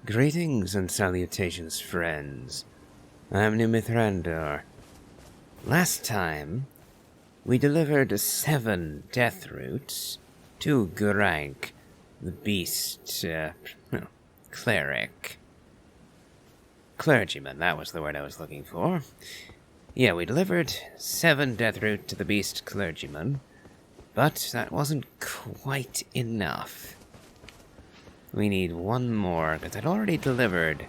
Greetings and salutations, friends. I'm Nimithrandor. Last time, we delivered 7 death roots to Gurank, the beast, cleric. Clergyman, that was the word I was looking for. Yeah, we delivered 7 death root to the beast clergyman, but that wasn't quite enough. We need one more, because I'd already delivered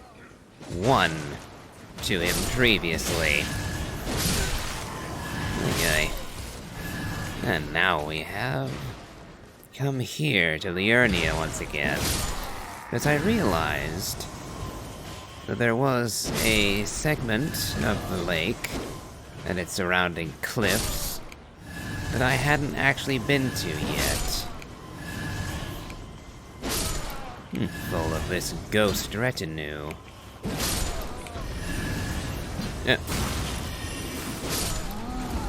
1 to him previously. Okay. And now we have come here to Liurnia once again, because I realized that there was a segment of the lake and its surrounding cliffs that I hadn't actually been to yet. Full of this ghost retinue.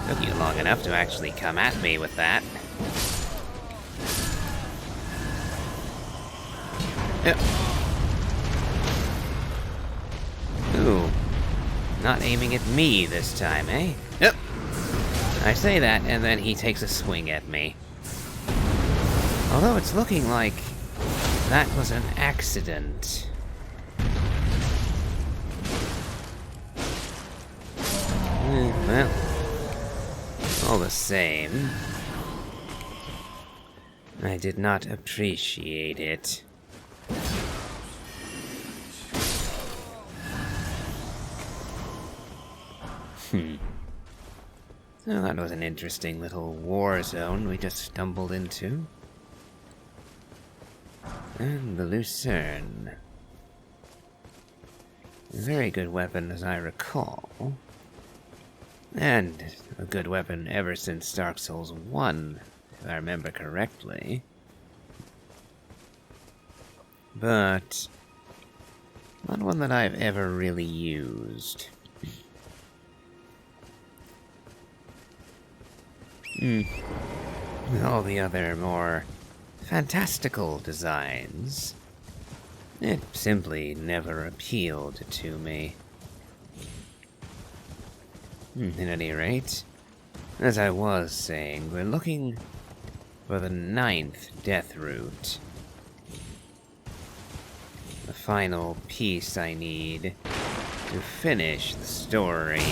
Took you long enough to actually come at me with that. Ooh. Not aiming at me this time, eh? Yep. I say that, and then he takes a swing at me. Although it's looking like that was an accident. Well, all the same, I did not appreciate it. So that was an interesting little war zone we just stumbled into. And the Lucerne. A very good weapon as I recall. And a good weapon ever since Dark Souls 1, if I remember correctly. But not one that I've ever really used. With all the other more fantastical designs, it simply never appealed to me. At any rate, as I was saying, we're looking for the 9th death root. The final piece I need to finish the story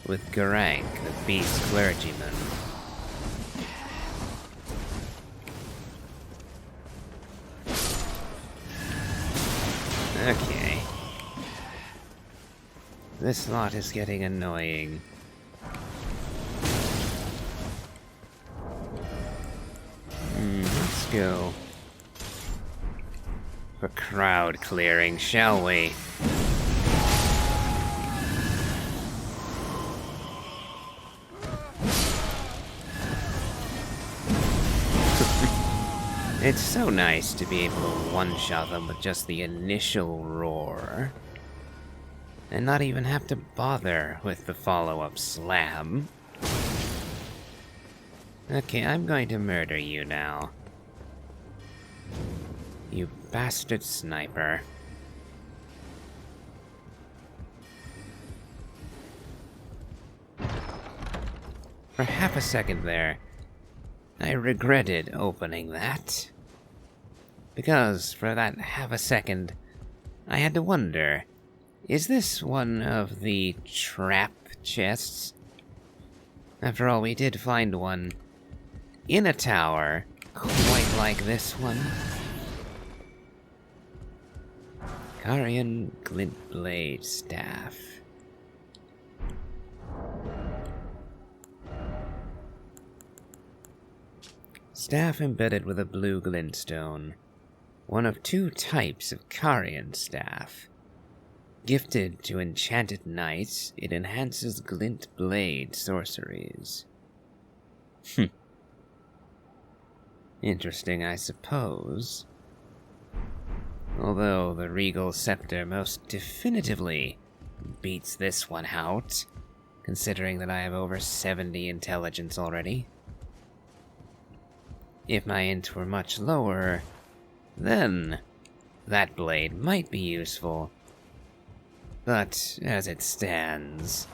with Gurank, the beast clergyman. Okay. This lot is getting annoying. Let's go for crowd clearing, shall we? It's so nice to be able to one-shot them with just the initial roar, and not even have to bother with the follow-up slam. Okay, I'm going to murder you now. You bastard sniper. For half a second there, I regretted opening that. Because for that half a second, I had to wonder, is this one of the trap chests? After all, we did find one in a tower, quite like this one. Carian Glint Blade Staff. Staff embedded with a blue glintstone. One of 2 types of Carian staff. Gifted to enchanted knights, it enhances glint blade sorceries. Interesting, I suppose. Although the Regal Scepter most definitively beats this one out, considering that I have over 70 intelligence already. If my int were much lower, then that blade might be useful. But as it stands,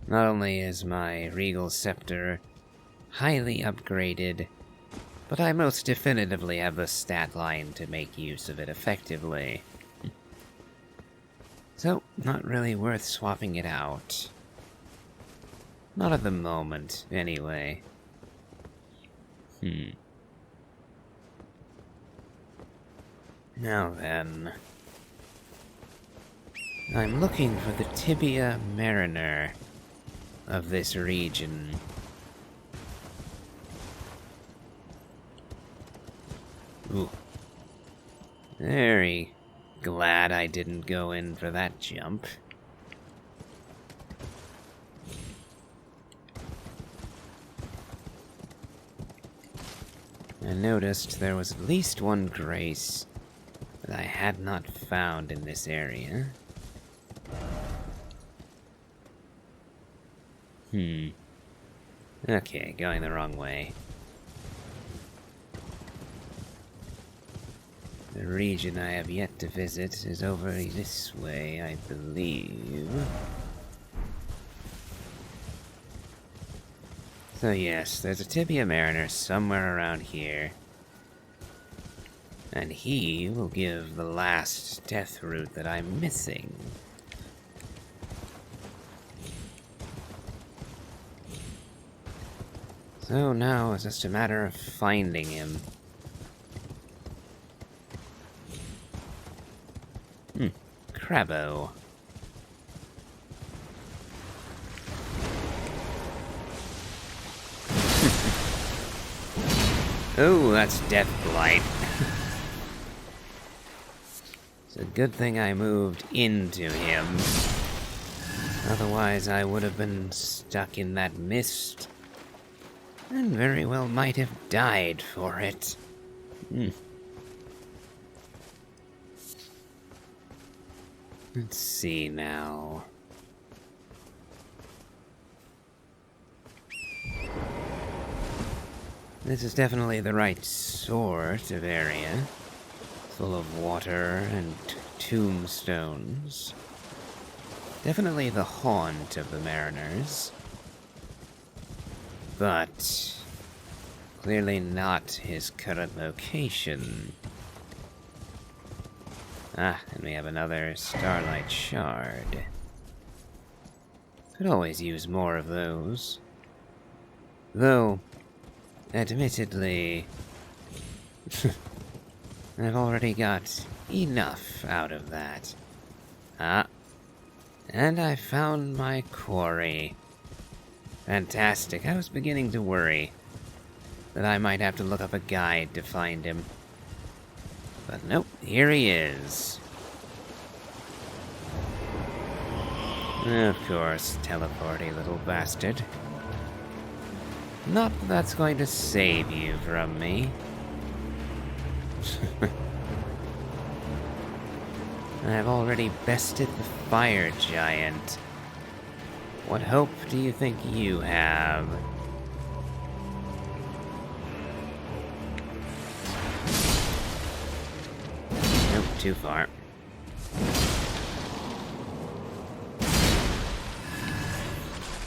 not only is my regal scepter highly upgraded, but I most definitively have the stat line to make use of it effectively. So, not really worth swapping it out. Not at the moment, anyway. Now then. I'm looking for the Tibia Mariner of this region. Ooh. Very glad I didn't go in for that jump. I noticed there was at least one grace that I had not found in this area. Okay, going the wrong way. The region I have yet to visit is over this way, I believe. So yes, there's a Tibia Mariner somewhere around here. And he will give the last death root that I'm missing. So now it's just a matter of finding him. Crabbo. Oh, that's Death Blight. It's a good thing I moved into him. Otherwise, I would have been stuck in that mist. And very well might have died for it. Let's see now. This is definitely the right sort of area. Full of water and tombstones. Definitely the haunt of the mariners. But clearly not his current location. Ah, and we have another Starlight Shard. Could always use more of those. Though, admittedly, I've already got enough out of that. Ah, and I found my quarry. Fantastic. I was beginning to worry that I might have to look up a guide to find him. But nope, here he is. Of course, teleporty little bastard. Not that that's going to save you from me. I've already bested the fire giant. What hope do you think you have? Nope, too far.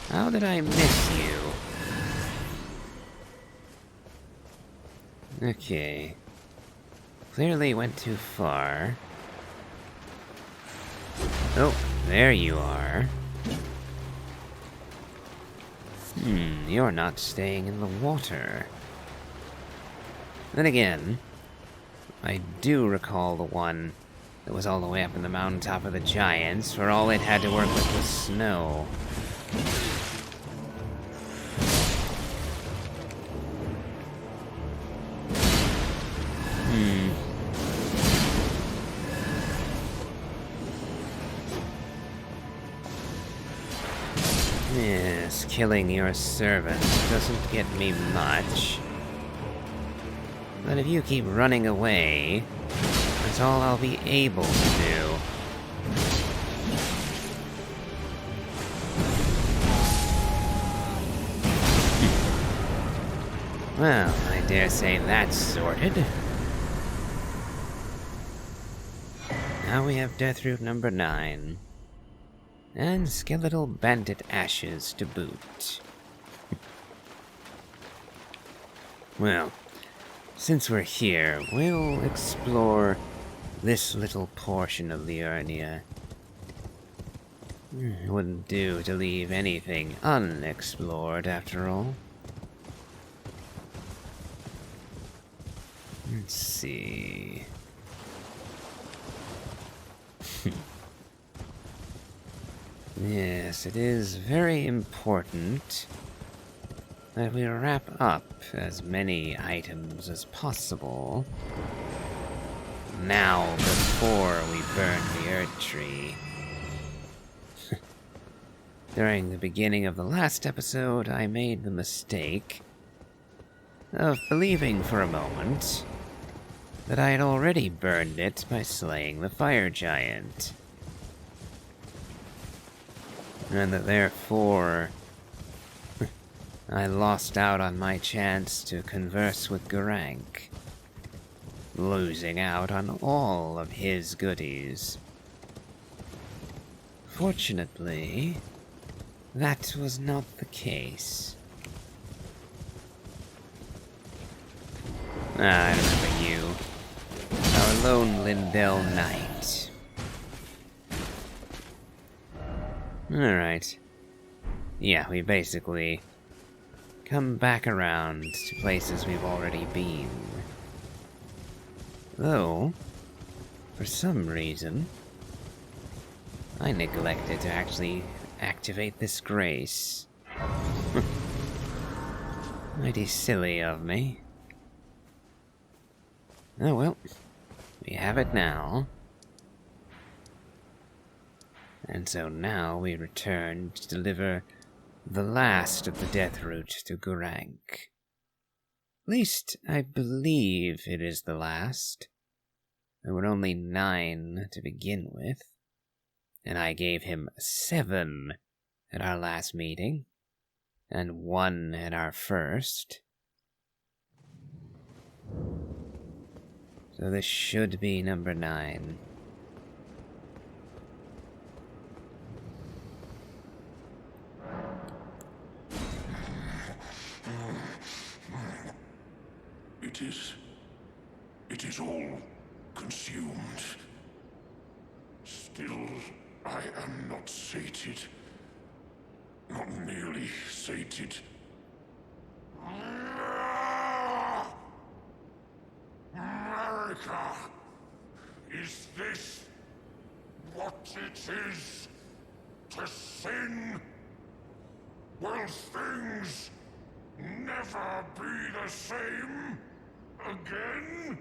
How did I miss you? Okay. Clearly went too far. Oh, there you are. You're not staying in the water. Then again, I do recall the one that was all the way up in the mountaintop of the giants, where all it had to work with was snow. Yes, killing your servant doesn't get me much. But if you keep running away, that's all I'll be able to do. Well, I dare say that's sorted. Now we have Deathroot number 9. And skeletal bandit ashes to boot. Well, since we're here, we'll explore this little portion of the Urnia. It wouldn't do to leave anything unexplored, after all. Let's see... Yes, it is very important that we wrap up as many items as possible now before we burn the Erdtree. During the beginning of the last episode, I made the mistake of believing for a moment that I had already burned it by slaying the fire giant. And that therefore I lost out on my chance to converse with Garank, losing out on all of his goodies. Fortunately, that was not the case. I remember you, our lone Lindell knight. Alright. Yeah, we basically come back around to places we've already been. Though, for some reason, I neglected to actually activate this grace. Mighty silly of me. Oh well, we have it now. And so now we return to deliver the last of the Deathroot to Garank. At least, I believe it is the last. There were only 9 to begin with, and I gave him 7 at our last meeting, and 1 at our first. So this should be number 9. It is all consumed. Still, I am not sated. Not nearly sated. America! Is this what it is to sin? Will things never be the same again?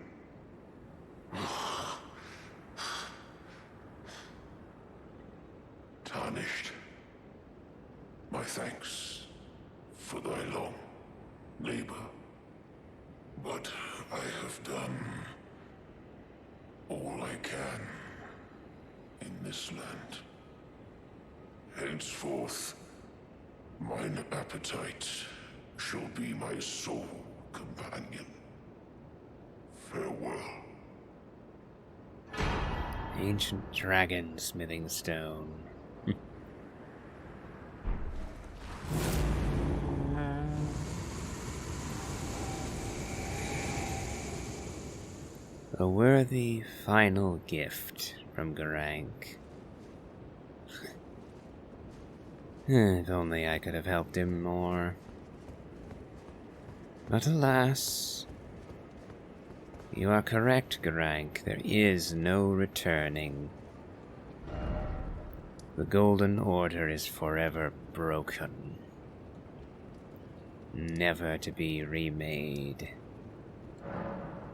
Tarnished, my thanks for thy long labor, but I have done all I can in this land. Henceforth, mine appetite shall be my sole companion. Farewell. Ancient dragon smithing stone. A worthy final gift from Garank. If only I could have helped him more. But alas, you are correct, Garank. There is no returning. The Golden Order is forever broken, never to be remade.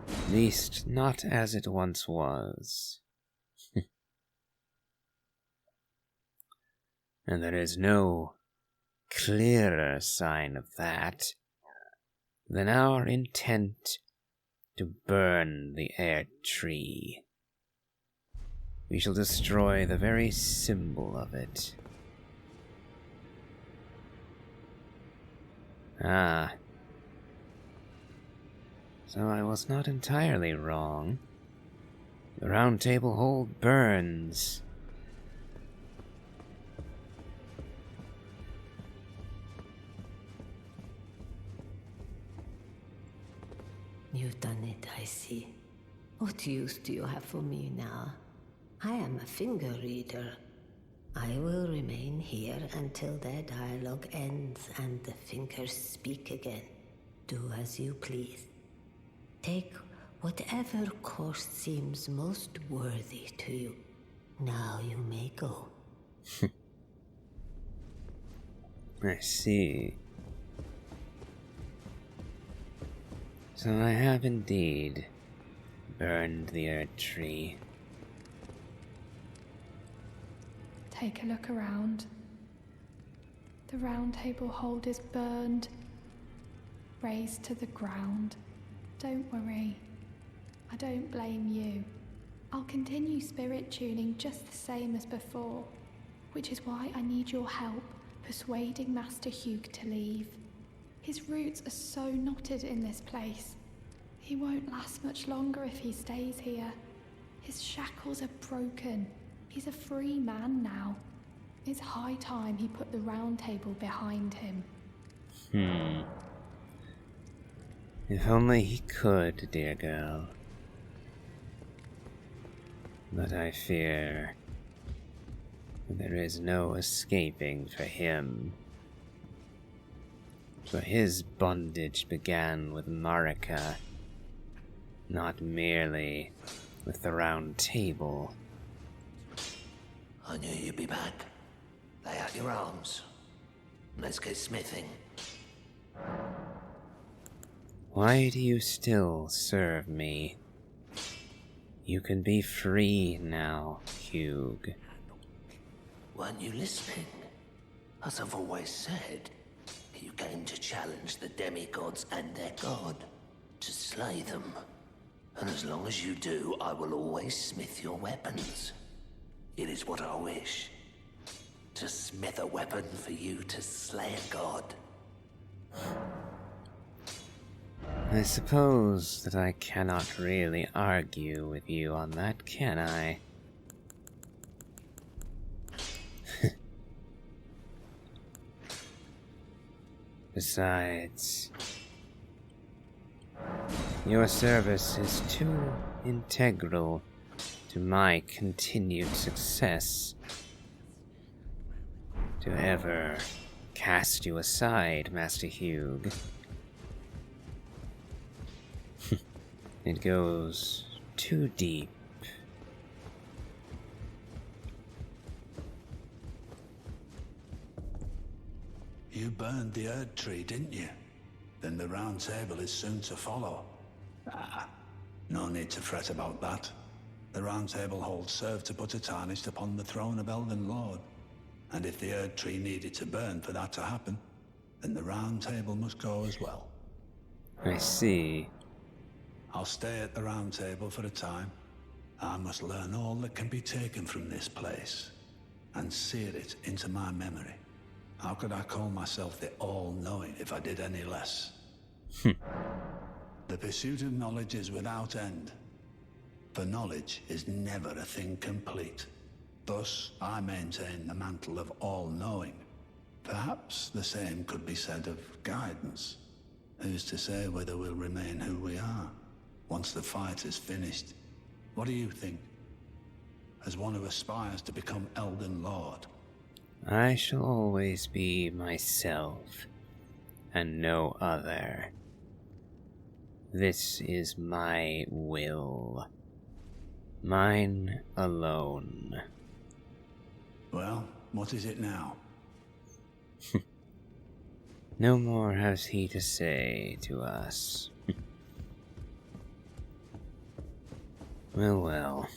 At least, not as it once was. And there is no clearer sign of that than our intent to burn the Erdtree. We shall destroy the very symbol of it. Ah. So I was not entirely wrong. The round table hold burns. You've done it, I see. What use do you have for me now? I am a finger reader. I will remain here until their dialogue ends and the fingers speak again. Do as you please. Take whatever course seems most worthy to you. Now you may go. I see. So I have indeed burned the Erdtree. Take a look around. The round table hold is burned, razed to the ground. Don't worry. I don't blame you. I'll continue spirit tuning just the same as before, which is why I need your help persuading Master Hugh to leave. His roots are so knotted in this place. He won't last much longer if he stays here. His shackles are broken. He's a free man now. It's high time he put the round table behind him. If only he could, dear girl. But I fear there is no escaping for him. For his bondage began with Marika, not merely with the round table. I knew you'd be back. Lay out your arms. Let's get smithing. Why do you still serve me? You can be free now, Hugh. Weren't you listening? As I've always said, you came to challenge the demigods and their god, to slay them. And as long as you do, I will always smith your weapons. It is what I wish. To smith a weapon for you to slay a god. I suppose that I cannot really argue with you on that, can I? Besides, your service is too integral to my continued success to ever cast you aside, Master Hugh. It goes too deep. You burned the Erdtree, didn't you? Then the round table is soon to follow. No need to fret about that. The round table hold served to put a tarnish upon the throne of Elden Lord. And if the Erdtree needed to burn for that to happen, then the round table must go as well. I see. I'll stay at the round table for a time. I must learn all that can be taken from this place, and sear it into my memory. How could I call myself the All-Knowing if I did any less? The pursuit of knowledge is without end, for knowledge is never a thing complete. Thus, I maintain the mantle of All-Knowing. Perhaps the same could be said of guidance. Who's to say whether we'll remain who we are once the fight is finished? What do you think? As one who aspires to become Elden Lord. I shall always be myself, and no other. This is my will. Mine alone. Well, what is it now? No more has he to say to us. Well, well.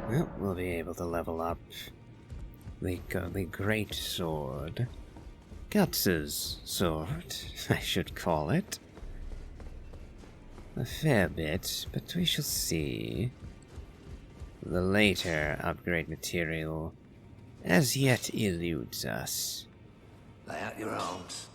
Well, we'll be able to level up the great sword. Guts' sword, I should call it. A fair bit, but we shall see. The later upgrade material as yet eludes us. Lay out your arms.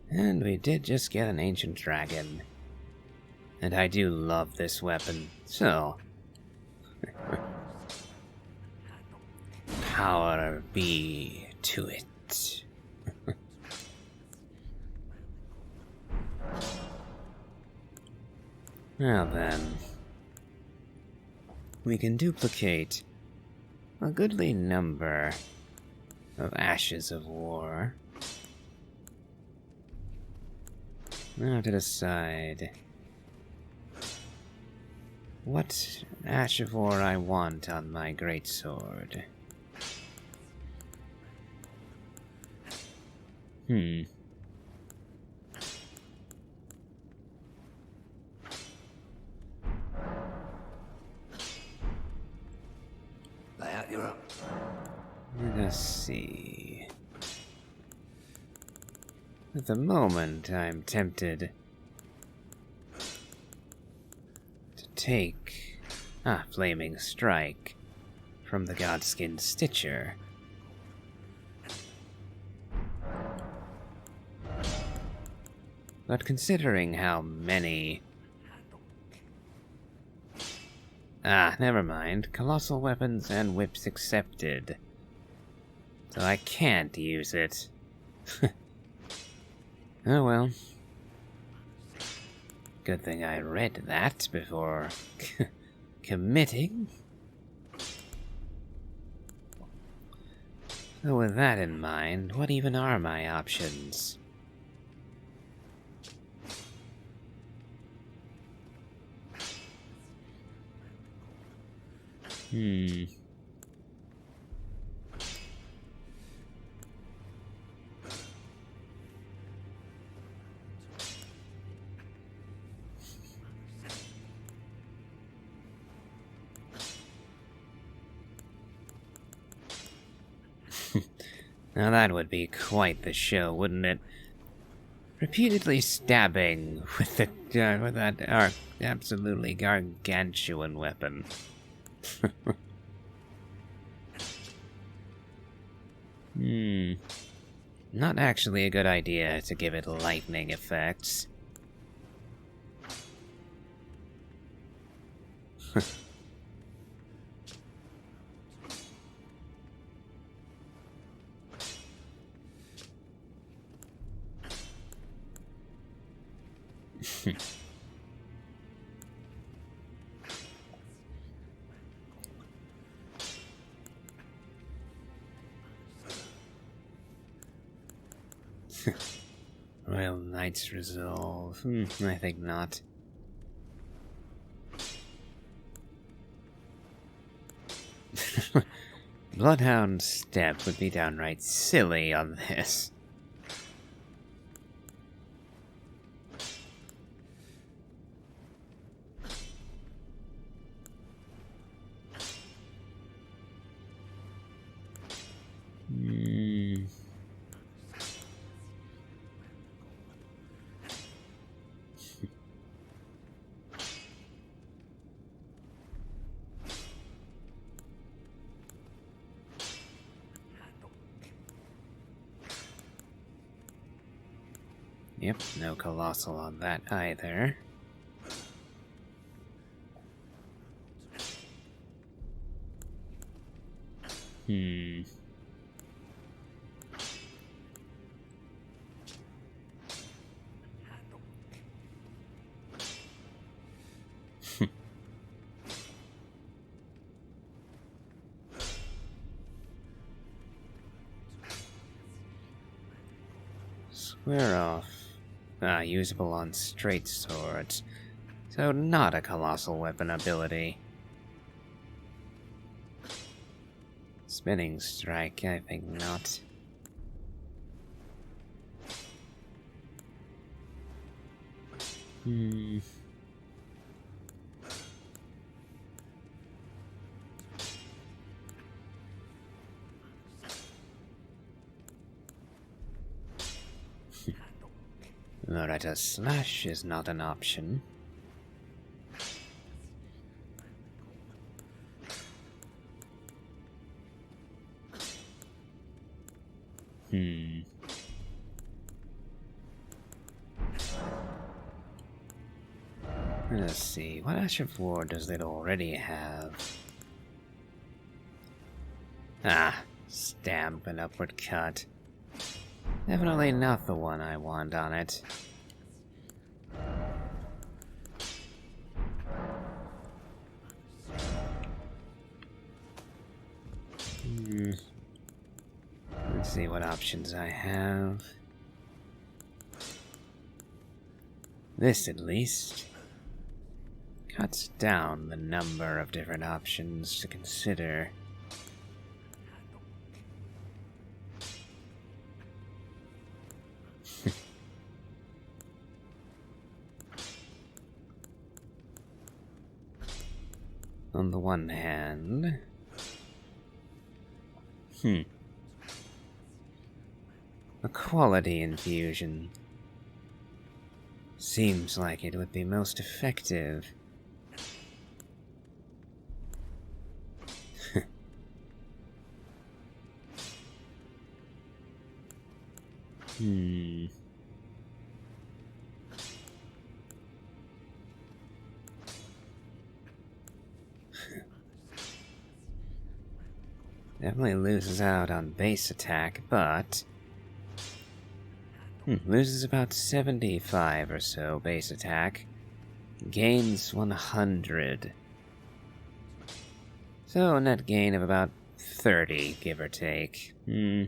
And we did just get an ancient dragon. And I do love this weapon, so... Power be to it. Now then... We can duplicate a goodly number of Ashes of War. Now to decide what Ash of War I want on my greatsword. Lay out your arms. Let us see. At the moment, I'm tempted to take a Flaming Strike from the Godskin Stitcher. But considering how many... never mind. Colossal weapons and whips accepted. So I can't use it. Oh well. Good thing I read that before committing. So with that in mind, what even are my options? Now that would be quite the show, wouldn't it? Repeatedly stabbing with that absolutely gargantuan weapon. Not actually a good idea to give it lightning effects. Royal Knight's Resolve. I think not. Bloodhound Step would be downright silly on this. Yep, no colossal on that either. Square off. Usable on straight swords. So not a colossal weapon ability. Spinning strike, I think not. Alright, a slash is not an option. Let's see, what Ash of War does it already have? Ah, stamp and upward cut. Definitely not the one I want on it. Let's see what options I have. This, at least, cuts down the number of different options to consider. On the one hand... A quality infusion. Seems like it would be most effective. Definitely loses out on base attack, but... loses about 75 or so base attack. Gains 100. So a net gain of about 30, give or take. So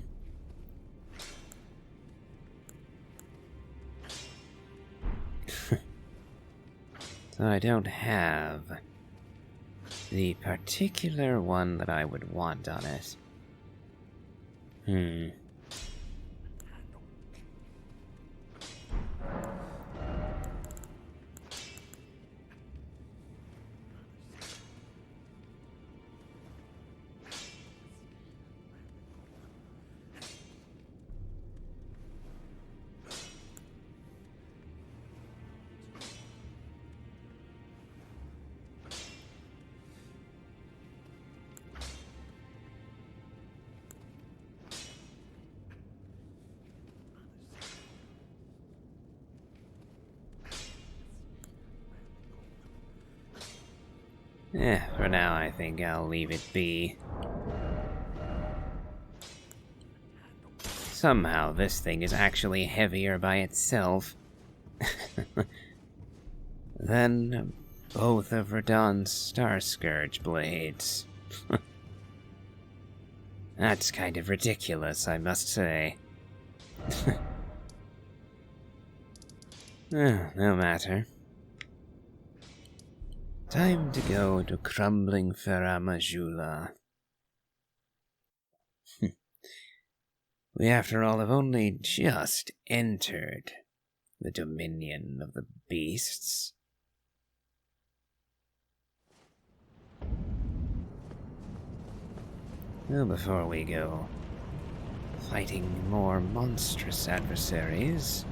I don't have the particular one that I would want on it. For now I think I'll leave it be. Somehow this thing is actually heavier by itself than both of Radahn's Star Scourge blades. That's kind of ridiculous, I must say. No matter. Time to go to crumbling Farum. We, after all, have only just entered the dominion of the beasts. Well, before we go fighting more monstrous adversaries...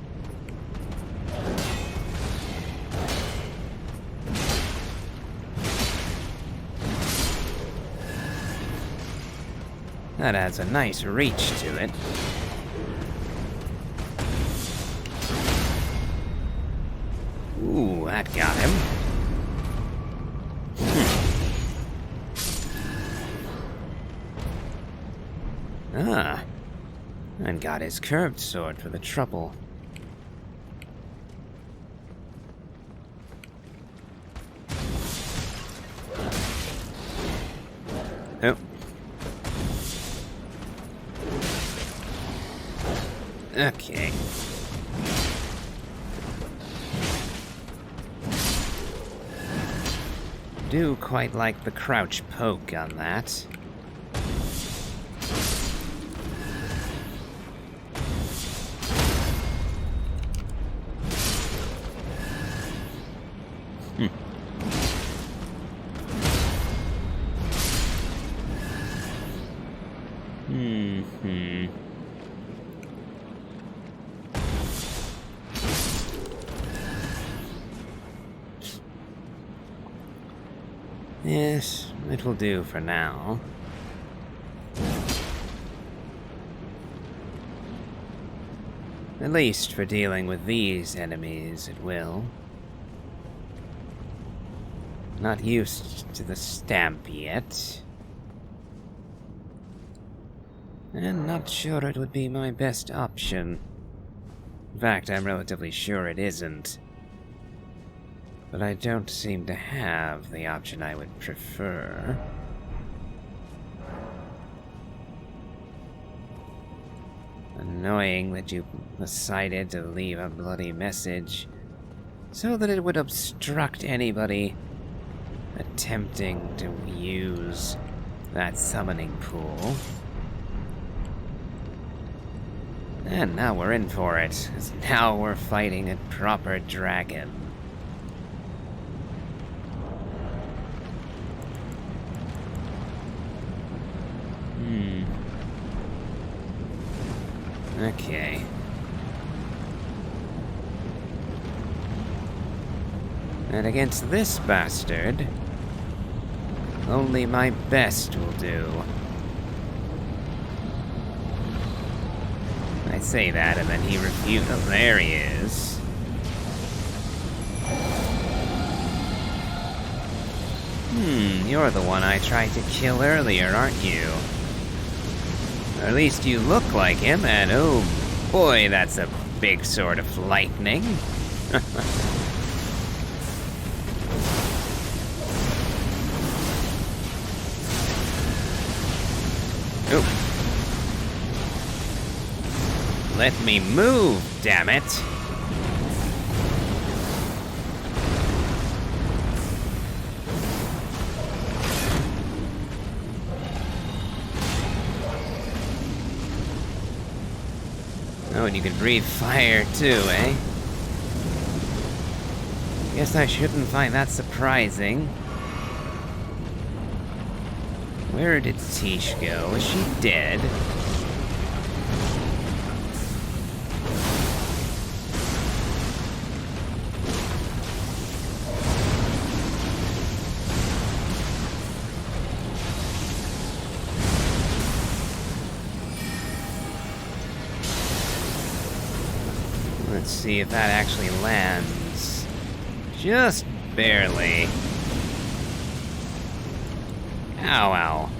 That adds a nice reach to it. Ooh, that got him. And got his curved sword for the trouble. Oh. Okay. do quite like the crouch poke on that. Yes, it will do for now. At least for dealing with these enemies, it will. Not used to the stamp yet. And not sure it would be my best option. In fact, I'm relatively sure it isn't. But I don't seem to have the option I would prefer. Annoying that you decided to leave a bloody message so that it would obstruct anybody attempting to use that summoning pool. And now we're in for it, 'cause now we're fighting a proper dragon. Okay. And against this bastard, only my best will do. I say that, and then he refused. Oh, there he is. You're the one I tried to kill earlier, aren't you? Or at least you look like him, and oh boy, that's a big sword of lightning. Oh. Let me move, damn it. Oh, and you can breathe fire too, eh? Guess I shouldn't find that surprising. Where did Tish go? Is she dead? Let's see if that actually lands. Just barely. Ow, ow.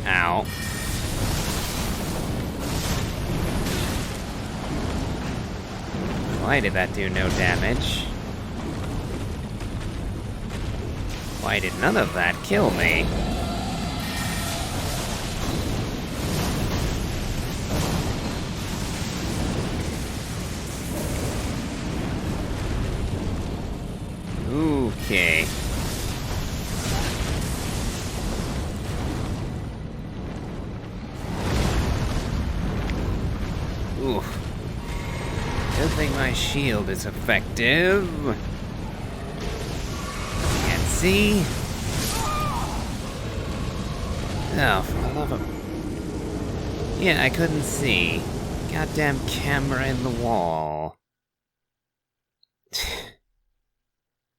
Ow. Why did that do no damage? Why did none of that kill me? Okay. Oof. Good thing my shield is effective. Can't see. Oh, for the love of... Yeah, I couldn't see. Goddamn camera in the wall.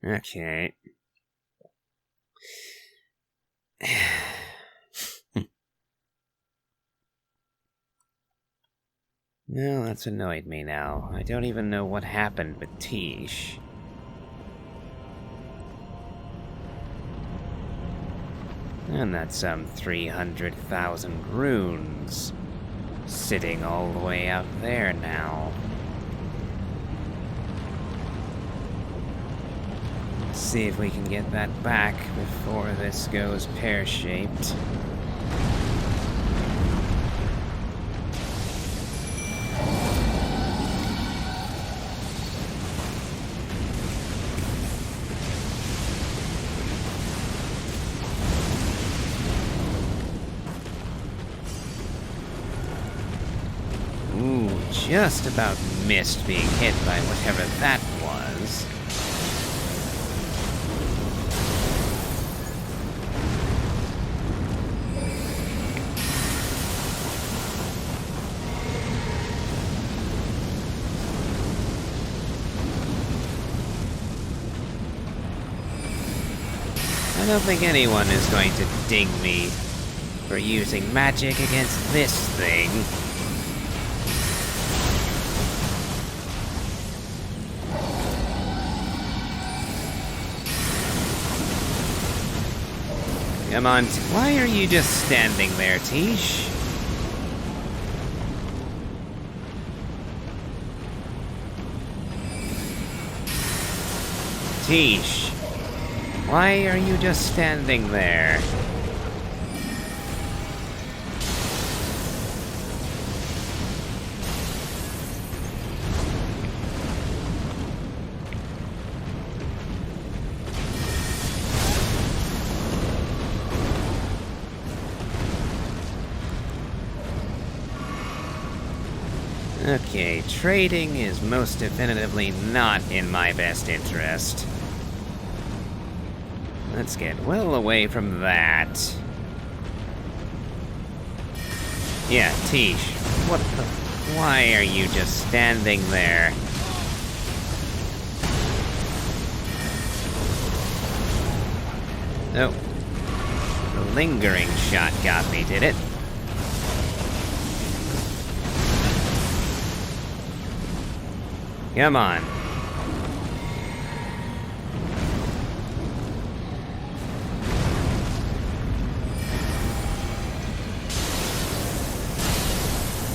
Okay. Well, that's annoyed me now. I don't even know what happened with Tish. And that's some 300,000 runes sitting all the way out there now. Let's see if we can get that back before this goes pear-shaped. Ooh, just about missed being hit by whatever that was. I don't think anyone is going to ding me for using magic against this thing. Come on, why are you just standing there, Tish? Tish, why are you just standing there? Okay, trading is most definitively not in my best interest. Let's get well away from that. Yeah, Tish, what the... Why are you just standing there? Oh. The lingering shot got me, did it? Come on.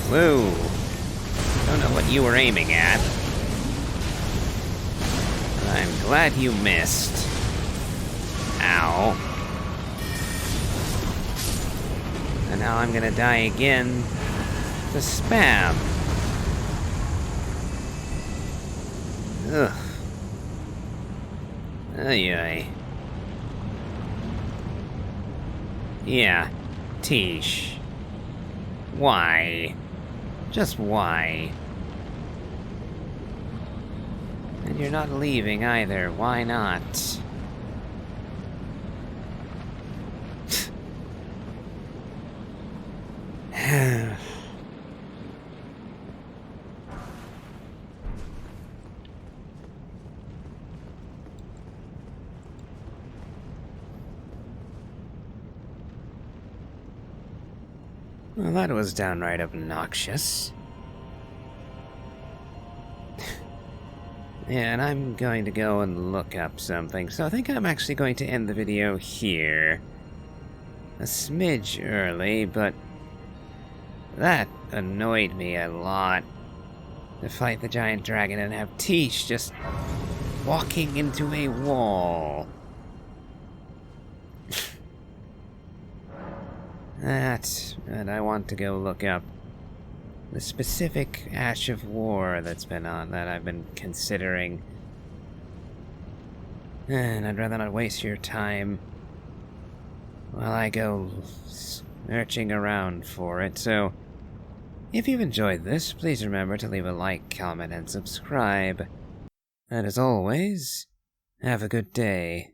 Whoa. Don't know what you were aiming at. But I'm glad you missed. Ow. And now I'm gonna die again to spam. Ugh. Ay. Yeah, Tish. Why? Just why? And you're not leaving either, why not? Well, that was downright obnoxious. Yeah, and I'm going to go and look up something, so I think I'm actually going to end the video here. A smidge early, but that annoyed me a lot. To fight the giant dragon and have Tish just walking into a wall. And I want to go look up the specific Ash of War that I've been considering. And I'd rather not waste your time while I go searching around for it. So, if you've enjoyed this, please remember to leave a like, comment, and subscribe. And as always, have a good day.